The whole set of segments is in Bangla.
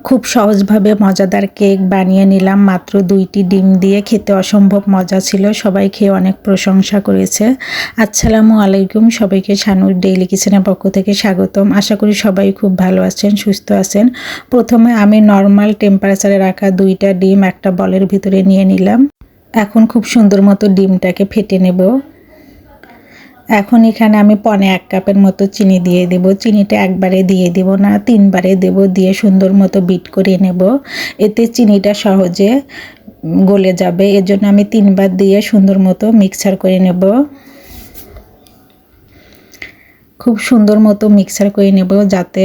খুব সহজভাবে মজাদার কেক বানিয়ে নিলাম মাত্র 2টি ডিম দিয়ে। খেতে অসম্ভব মজা ছিল, সবাই খেয়ে অনেক প্রশংসা করেছে। আসসালামু আলাইকুম, সবাইকে শানুর ডেইলি কিচেনের পক্ষ থেকে স্বাগতম। আশা করি সবাই খুব ভালো আছেন, সুস্থ আছেন। প্রথমে আমি নর্মাল টেম্পারেচারে রাখা 2টা ডিম একটা বলের ভিতরে নিয়ে নিলাম। এখন খুব সুন্দর মতো ডিমটাকে ফেটে নেব। এখন এখানে আমি 1 কাপের মতো চিনি দিয়ে দেব। চিনিটা একবারে দিয়ে দেব না, 3বারে দেব। দিয়ে সুন্দর মতো বিট করে নেব, এতে চিনিটা সহজে গলে যাবে। এর জন্য আমি 3বার দিয়ে সুন্দর মতো মিক্সার করে নেব। খুব সুন্দর মতো মিক্সার করে নেব যাতে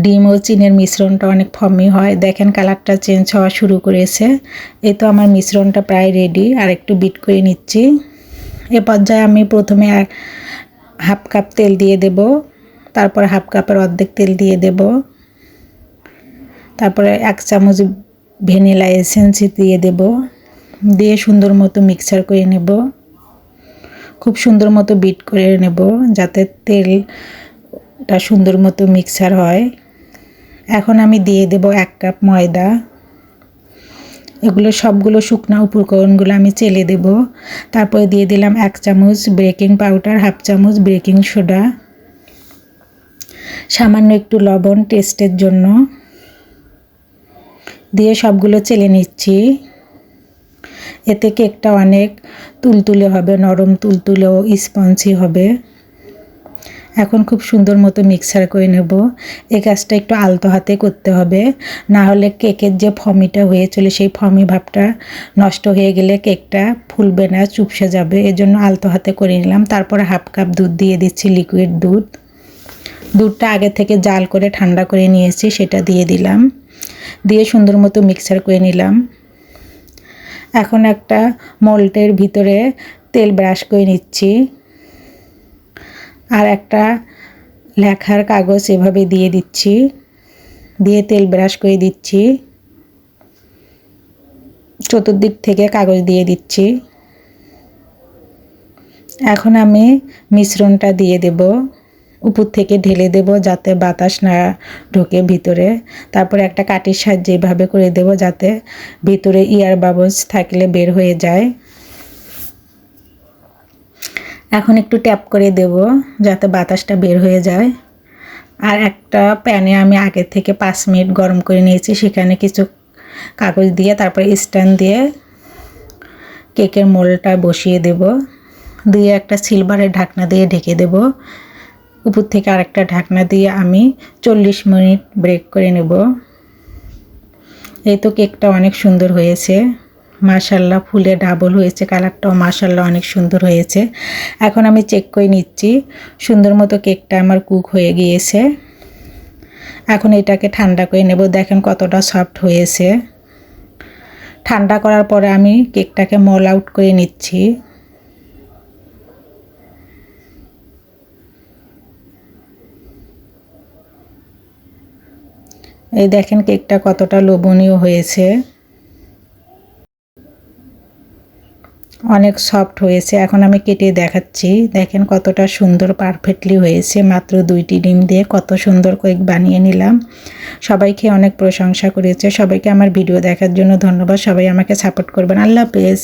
ডিম ও চিনির মিশ্রণটা অনেক ফর্মি হয়। দেখেন কালারটা চেঞ্জ হওয়া শুরু করেছে। এই তো আমার মিশ্রণটা প্রায় রেডি। আর একটু বিট করে নিচ্ছি। এ পর্যায়ে আমি প্রথমে 1/2 কাপ তেল দিয়ে দেব, তারপর 1/2 কাপের অর্ধেক তেল দিয়ে দেব, তারপরে 1 চামচ ভ্যানিলা এসেন্স দিয়ে দেব। দিয়ে সুন্দর মতো মিক্সার করে নেব। খুব সুন্দর মতো বিট করে নেব যাতে তেলটা সুন্দর মতো মিক্সার হয়। এখন আমি দিয়ে দেব 1 কাপ ময়দা। এগুলো সবগুলো শুকনা উপকরণগুলো আমি চেলে দেব। তারপরে দিয়ে দিলাম 1 চামচ বেকিং পাউডার, 1/2 চামচ বেকিং সোডা, সামান্য একটু লবণ টেস্টের জন্য। দিয়ে সবগুলো চেলে নিচ্ছি। এতে কেকটা অনেক তুলতুলে হবে, নরম তুলতুলে ও স্পঞ্জি হবে। এখন খুব সুন্দর মতো মিক্সার করে নেব। এই কাজটা একটু আলতো হাতে করতে হবে, না হলে কেকের যে ফর্মিটা হয়েছিল সেই ফর্মি ভাবটা নষ্ট হয়ে গেলে কেকটা ফুলবে না, চুপসে যাবে। এজন্য আলতো হাতে করে নিলাম। তারপরে 1/2 কাপ দুধ দিয়ে দিচ্ছি, লিকুইড দুধ। দুধটা আগে থেকে জাল করে ঠান্ডা করে নিয়েছি, সেটা দিয়ে দিলাম। দিয়ে সুন্দর মতো মিক্সার করে নিলাম। এখন একটা মোল্ডের ভিতরে তেল ব্রাশ করে নিচ্ছি। আর একটা লেখার কাগজ এভাবে দিয়ে দিচ্ছি, দিয়ে তেল ব্রাশ করে দিচ্ছি। চতুর্দিক থেকে কাগজ দিয়ে দিচ্ছি। এখন আমি মিশ্রণটা দিয়ে দেব, উপর থেকে ঢেলে দেব যাতে বাতাস না ঢোকে ভিতরে। তারপরে একটা কাঠির সাহায্যে এভাবে করে দেব যাতে ভিতরে এয়ার বাবলস থাকলে বের হয়ে যায়। এখন একটু ট্যাপ করে দেব যাতে বাতাসটা বের হয়ে যায়। আর একটা প্যানে আমি আগে থেকে 5 মিনিট গরম করে নিয়েছি, সেখানে কিছু কাগজ দিয়ে তারপরে স্ট্যান্ড দিয়ে কেকের মোল্ডটা বসিয়ে দেব। দিয়ে একটা সিলভারের ঢাকনা দিয়ে ঢেকে দেব। উপর থেকে আরেকটা ঢাকনা দিয়ে আমি 40 মিনিট ব্রেক করে নেব। এই তো কেকটা অনেক সুন্দর হয়েছে, মাশাআল্লাহ, ফুলে ডাবল হয়েছে, কালারটাও মাশাআল্লাহ অনেক সুন্দর হয়েছে। এখন আমি চেক করে নিচ্ছি, সুন্দর মতো কেকটা আমার কুক হয়ে গিয়েছে। এখন এটাকে ঠান্ডা করে নেব। দেখেন কতটা সফট হয়েছে। ঠান্ডা করার পরে আমি কেকটাকে মোল আউট করে নিচ্ছি। এই দেখেন কেকটা কতটা লোভনীয় হয়েছে, অনেক সফট হয়েছে। এখন আমি কেটে দেখাচ্ছি। দেখেন কতটা সুন্দর পারফেক্টলি হয়েছে। মাত্র 2টি ডিম দিয়ে কত সুন্দর কেক বানিয়ে নিলাম। সবাইকে অনেক প্রশংসা করেছে। সবাইকে আমার ভিডিও দেখার জন্য ধন্যবাদ। সবাই আমাকে সাপোর্ট করবেন। আল্লাহ হাফেজ।